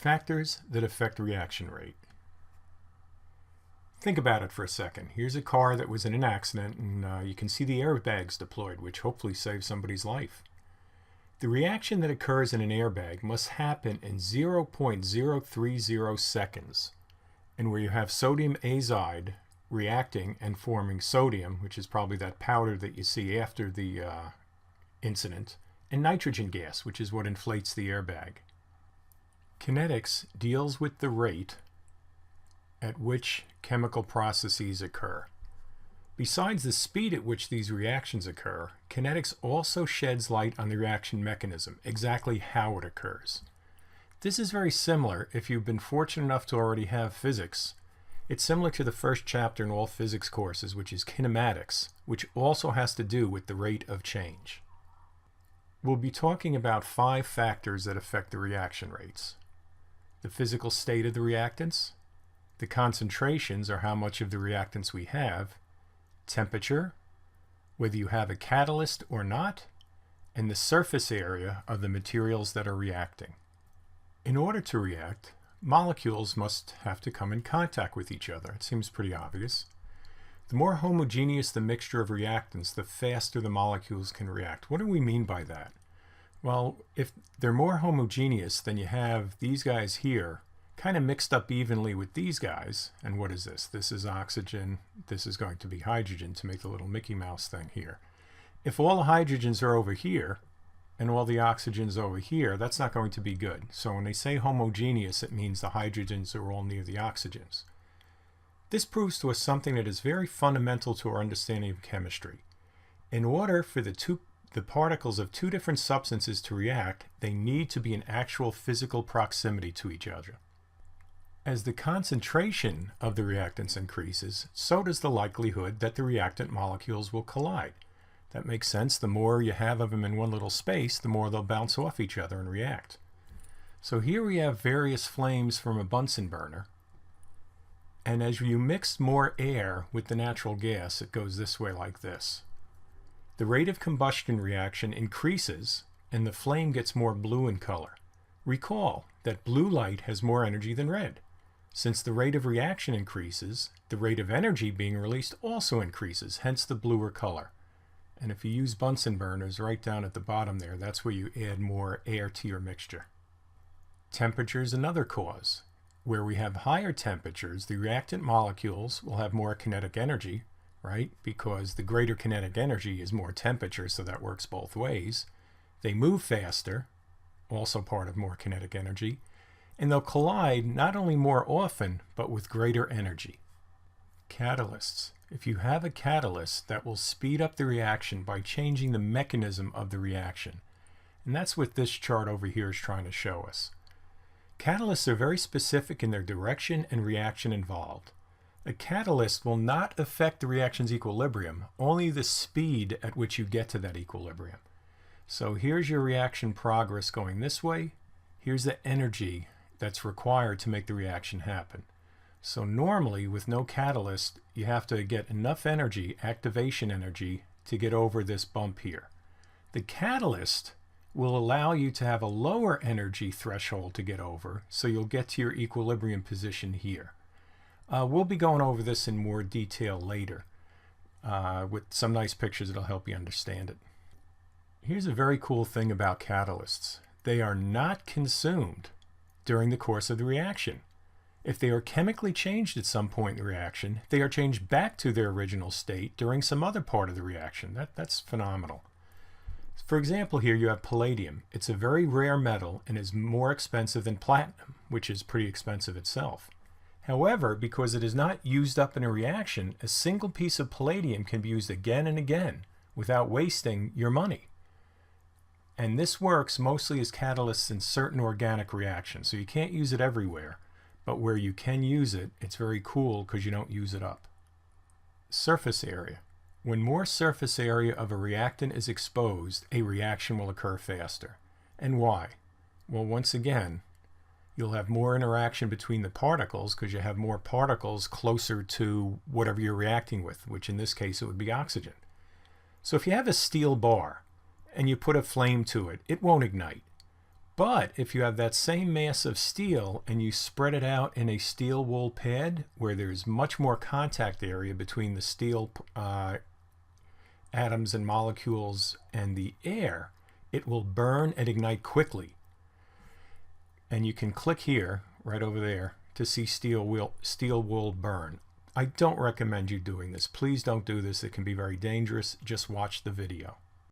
Factors that affect reaction rate. Think about it for a second. Here's a car that was in an accident, and you can see the airbags deployed, which hopefully saves somebody's life. The reaction that occurs in an airbag must happen in 0.030 seconds, and where you have sodium azide reacting and forming sodium, which is probably that powder that you see after the incident, and nitrogen gas, which is what inflates the airbag. Kinetics deals with the rate at which chemical processes occur. Besides the speed at which these reactions occur, kinetics also sheds light on the reaction mechanism, exactly how it occurs. This is very similar if you've been fortunate enough to already have physics. It's similar to the first chapter in all physics courses, which is kinematics, which also has to do with the rate of change. We'll be talking about 5 factors that affect the reaction rates: the physical state of the reactants, the concentrations, or how much of the reactants we have, temperature, whether you have a catalyst or not, and the surface area of the materials that are reacting. In order to react, molecules must have to come in contact with each other. It seems pretty obvious. The more homogeneous the mixture of reactants, the faster the molecules can react. What do we mean by that? Well, if they're more homogeneous, then you have these guys here kind of mixed up evenly with these guys. And what is this? This is oxygen. This is going to be hydrogen, to make the little Mickey Mouse thing here. If all the hydrogens are over here and all the oxygens over here, that's not going to be good. So when they say homogeneous, it means the hydrogens are all near the oxygens. This proves to us something that is very fundamental to our understanding of chemistry. In order for the particles of two different substances to react, they need to be in actual physical proximity to each other. As the concentration of the reactants increases, so does the likelihood that the reactant molecules will collide. That makes sense. The more you have of them in one little space, the more they'll bounce off each other and react. So here we have various flames from a Bunsen burner. And as you mix more air with the natural gas, it goes this way like this. The rate of combustion reaction increases and the flame gets more blue in color. Recall that blue light has more energy than red. Since the rate of reaction increases, the rate of energy being released also increases, hence the bluer color. And if you use Bunsen burners, right down at the bottom there, that's where you add more air to your mixture. Temperature is another cause. Where we have higher temperatures, the reactant molecules will have more kinetic energy, right? Because the greater kinetic energy is more temperature, so that works both ways. They move faster, also part of more kinetic energy, and they'll collide not only more often, but with greater energy. Catalysts. If you have a catalyst, that will speed up the reaction by changing the mechanism of the reaction. And that's what this chart over here is trying to show us. Catalysts are very specific in their direction and reaction involved. A catalyst will not affect the reaction's equilibrium, only the speed at which you get to that equilibrium. So here's your reaction progress going this way. Here's the energy that's required to make the reaction happen. So normally with no catalyst, you have to get enough energy, activation energy, to get over this bump here. The catalyst will allow you to have a lower energy threshold to get over, so you'll get to your equilibrium position here. We'll be going over this in more detail later with some nice pictures that'll help you understand it. Here's a very cool thing about catalysts. They are not consumed during the course of the reaction. If they are chemically changed at some point in the reaction, they are changed back to their original state during some other part of the reaction. That's phenomenal. For example, here you have palladium. It's a very rare metal and is more expensive than platinum, which is pretty expensive itself. However, because it is not used up in a reaction, a single piece of palladium can be used again and again without wasting your money. And this works mostly as catalysts in certain organic reactions, so you can't use it everywhere. But where you can use it, it's very cool because you don't use it up. Surface area. When more surface area of a reactant is exposed, a reaction will occur faster. And why? Well, once again, you'll have more interaction between the particles because you have more particles closer to whatever you're reacting with, which in this case it would be oxygen. So if you have a steel bar and you put a flame to it, it won't ignite. But if you have that same mass of steel and you spread it out in a steel wool pad where there's much more contact area between the steel atoms and molecules and the air, it will burn and ignite quickly. And you can click here, right over there, to see steel wool burn. I don't recommend you doing this. Please don't do this. It can be very dangerous. Just watch the video.